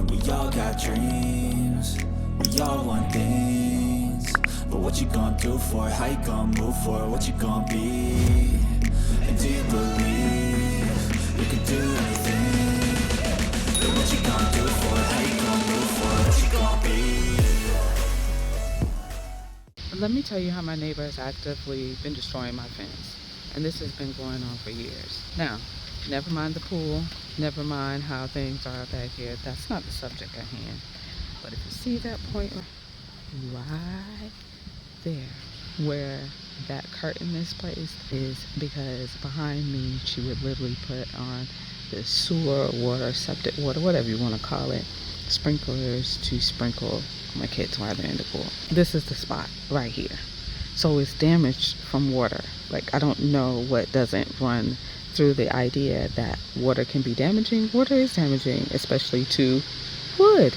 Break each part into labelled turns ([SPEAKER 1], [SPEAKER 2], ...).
[SPEAKER 1] We all got dreams, we all want things. But what you gonna do for it? How you gonna move for it? What you gonna be? And do you believe you can do anything? But what you gonna do for it? How you gonna move for it? What you gonna be?
[SPEAKER 2] Let me tell you how my neighbor has actively been destroying my fence. And this has been going on for years. Now, never mind the pool, never mind how things are back here. That's not the subject at hand. But if you see that point right there, where that curtain is placed, is because behind me, she would literally put on the sewer water, septic water, whatever you want to call it, sprinklers to sprinkle my kids while they're in the pool. This is the spot right here. So it's damaged from water. Like, I don't know what doesn't run through the idea that water can be damaging. Water is damaging, especially to wood.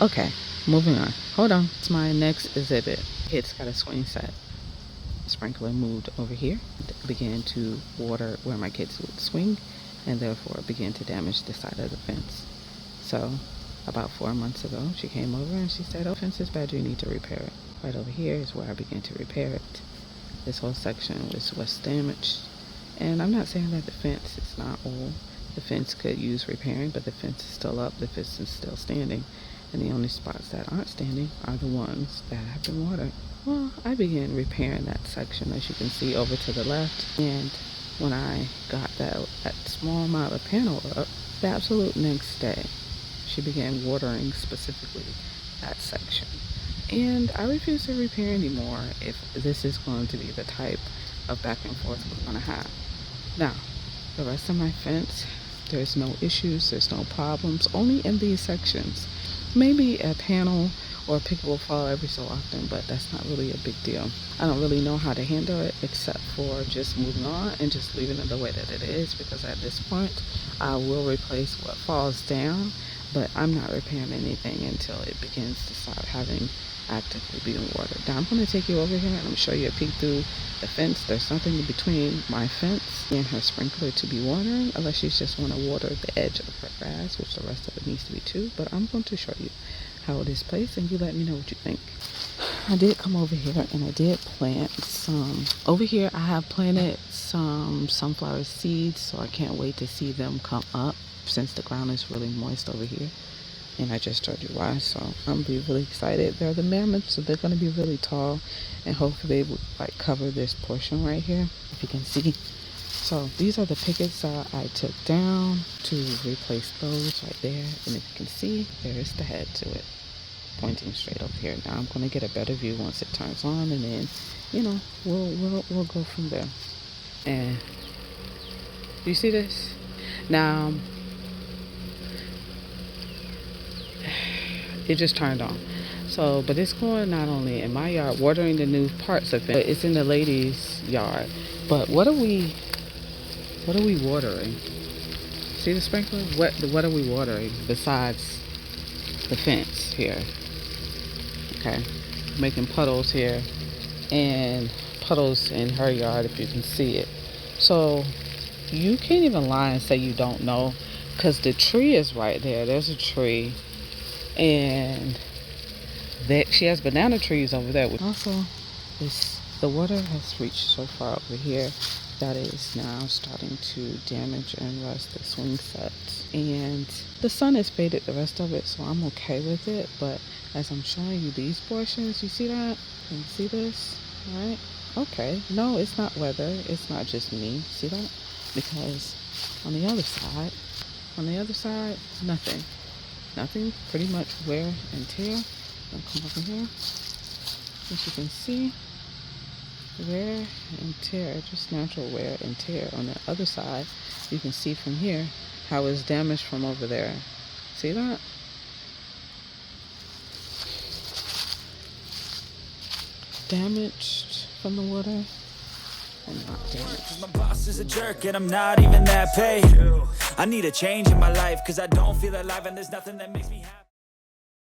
[SPEAKER 2] Okay, moving on. Hold on. It's my next exhibit. It's got a swing set. Sprinkler moved over here, began to water where my kids would swing, and therefore began to damage the side of the fence. So about 4 months ago, she came over and she said, "Oh, fence is bad, you need to repair it." Right over here is where I began to repair it. This whole section was damaged. And I'm not saying that the fence is not old. The fence could use repairing, but the fence is still up, the fence is still standing. And the only spots that aren't standing are the ones that have been watered. Well, I began repairing that section, as you can see over to the left. And when I got that small amount of panel up, the absolute next day, she began watering specifically that section. And I refuse to repair anymore if this is going to be the type of back and forth we're going to have. Now, the rest of my fence, there's no issues, there's no problems, only in these sections. Maybe a panel or a pick will fall every so often, but that's not really a big deal. I don't really know how to handle it except for just moving on and just leaving it the way that it is, because at this point I will replace what falls down, but I'm not repairing anything until it begins to start having actively being watered. Now I'm going to take you over here and I'm going to show you a peek through the fence. There's nothing in between my fence and her sprinkler to be watering, unless she just want to water the edge of her grass, which the rest of it needs to be too. But I'm going to show you how it is placed and you let me know what you think. I did come over here and I did plant some. Over here I have planted some sunflower seeds, so I can't wait to see them come up since the ground is really moist over here. And I just told you why, so I'm be really excited. They're the mammoths, so they're going to be really tall, and hopefully they will like cover this portion right here, if you can see. So these are the pickets that I took down to replace those right there, and if you can see, there is the head to it, pointing straight over here. Now I'm going to get a better view once it turns on, and then, you know, we'll go from there. And you see this? Now it just turned on. So, but it's going not only in my yard, watering the new parts of it, but it's in the lady's yard. But what are we watering? See the sprinkler? What are we watering besides the fence here? Okay, making puddles here and puddles in her yard, if you can see it. So you can't even lie and say you don't know, because the tree is right there. There's a tree. And that she has banana trees over there. Also, the water has reached so far over here that it is now starting to damage and rust the swing sets. And the sun has faded the rest of it, so I'm okay with it. But as I'm showing you these portions, you see that? Can you see this? All right? Okay. No, it's not weather. It's not just me. See that? Because on the other side, nothing. Nothing, pretty much wear and tear. I'll come over here. As you can see, wear and tear, just natural wear and tear. On the other side, you can see from here how it's damaged from over there. See that? Damaged from the water.
[SPEAKER 1] My boss is a jerk and I'm not even that paid. I need a change in my life, cause I don't feel alive and there's nothing that makes me happy.